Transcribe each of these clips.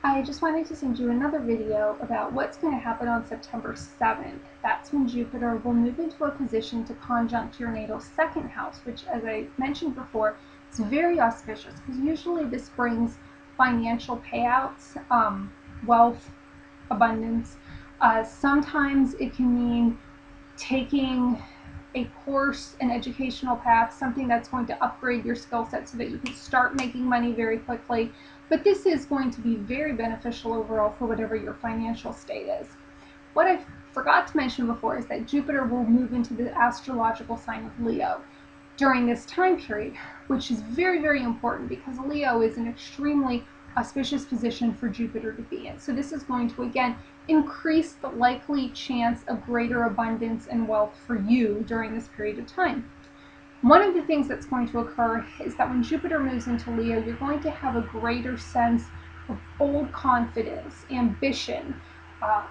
I just wanted to send you another video about what's going to happen on September 7th. That's when Jupiter will move into a position to conjunct your natal second house, which, as I mentioned before, is very auspicious because usually this brings financial payouts, wealth, abundance. Sometimes it can mean taking a course, an educational path, something that's going to upgrade your skill set so that you can start making money very quickly. But this is going to be very beneficial overall for whatever your financial state is. What I forgot to mention before is that Jupiter will move into the astrological sign of Leo during this time period, which is very, very important because Leo is an extremely auspicious position for Jupiter to be in. So this is going to, again, increase the likely chance of greater abundance and wealth for you during this period of time. One of the things that's going to occur is that when Jupiter moves into Leo, you're going to have a greater sense of bold confidence, ambition,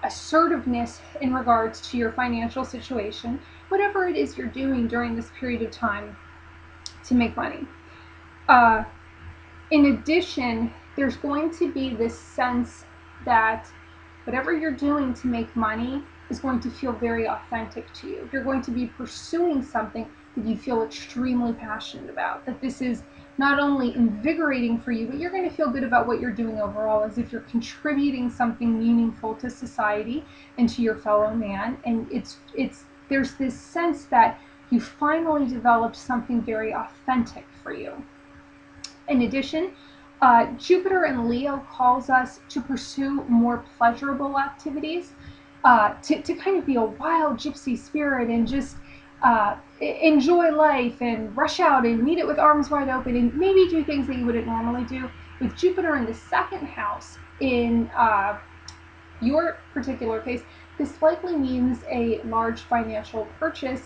assertiveness in regards to your financial situation, whatever it is you're doing during this period of time to make money. In addition, there's going to be this sense that whatever you're doing to make money is going to feel very authentic to you. You're going to be pursuing something that you feel extremely passionate about, that this is not only invigorating for you, but you're going to feel good about what you're doing overall, as if you're contributing something meaningful to society and to your fellow man. And there's this sense that you finally developed something very authentic for you. In addition, Jupiter in Leo calls us to pursue more pleasurable activities, to kind of be a wild gypsy spirit and just enjoy life and rush out and meet it with arms wide open and maybe do things that you wouldn't normally do. With Jupiter in the second house, in your particular case, this likely means a large financial purchase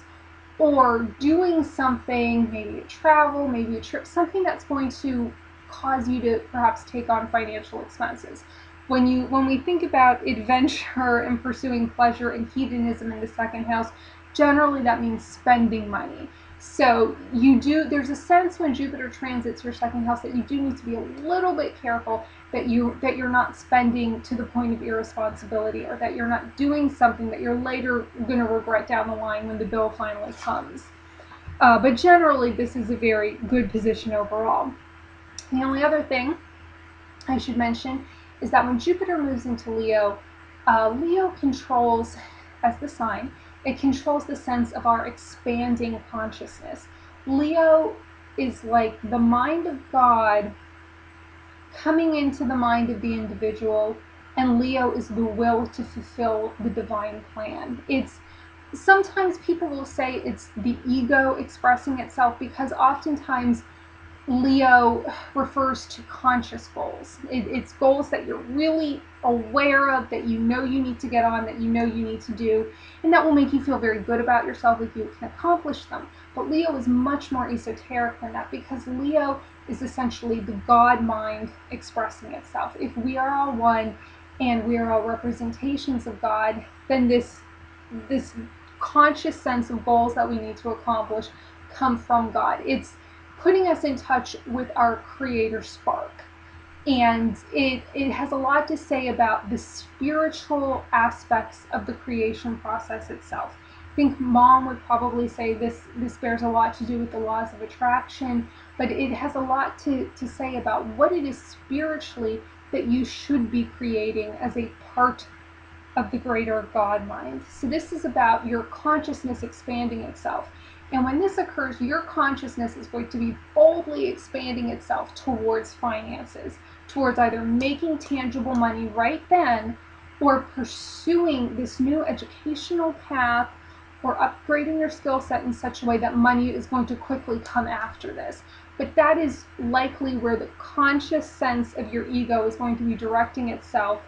or doing something, maybe a travel, maybe a trip, something that's going to cause you to perhaps take on financial expenses. When we think about adventure and pursuing pleasure and hedonism in the second house, generally that means spending money. So there's a sense when Jupiter transits your second house that you do need to be a little bit careful that you're not spending to the point of irresponsibility, or that you're not doing something that you're later going to regret down the line when the bill finally comes. But generally, this is a very good position overall. The only other thing I should mention is that when Jupiter moves into Leo, Leo controls, as the sign, it controls the sense of our expanding consciousness. Leo is like the mind of God coming into the mind of the individual, and Leo is the will to fulfill the divine plan. Sometimes people will say it's the ego expressing itself, because oftentimes Leo refers to conscious goals. It's goals that you're really aware of, that you know you need to get on, that you know you need to do, and that will make you feel very good about yourself if you can accomplish them. But Leo is much more esoteric than that, because Leo is essentially the God mind expressing itself. If we are all one and we are all representations of God, then this conscious sense of goals that we need to accomplish come from God. It's putting us in touch with our creator spark. And it has a lot to say about the spiritual aspects of the creation process itself. I think Mom would probably say this bears a lot to do with the laws of attraction, but it has a lot to say about what it is spiritually that you should be creating as a part of the greater God mind. So this is about your consciousness expanding itself. And when this occurs, your consciousness is going to be boldly expanding itself towards finances, towards either making tangible money right then, or pursuing this new educational path, or upgrading your skill set in such a way that money is going to quickly come after this. But that is likely where the conscious sense of your ego is going to be directing itself,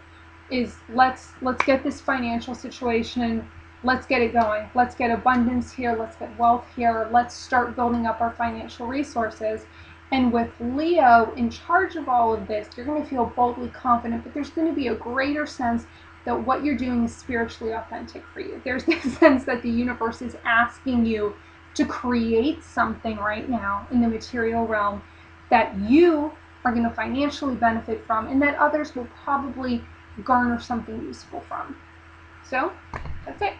is let's get this financial situation, let's get it going. Let's get abundance here. Let's get wealth here. Let's start building up our financial resources. And with Leo in charge of all of this, you're going to feel boldly confident, but there's going to be a greater sense that what you're doing is spiritually authentic for you. There's this sense that the universe is asking you to create something right now in the material realm that you are going to financially benefit from, and that others will probably garner something useful from. So, that's it.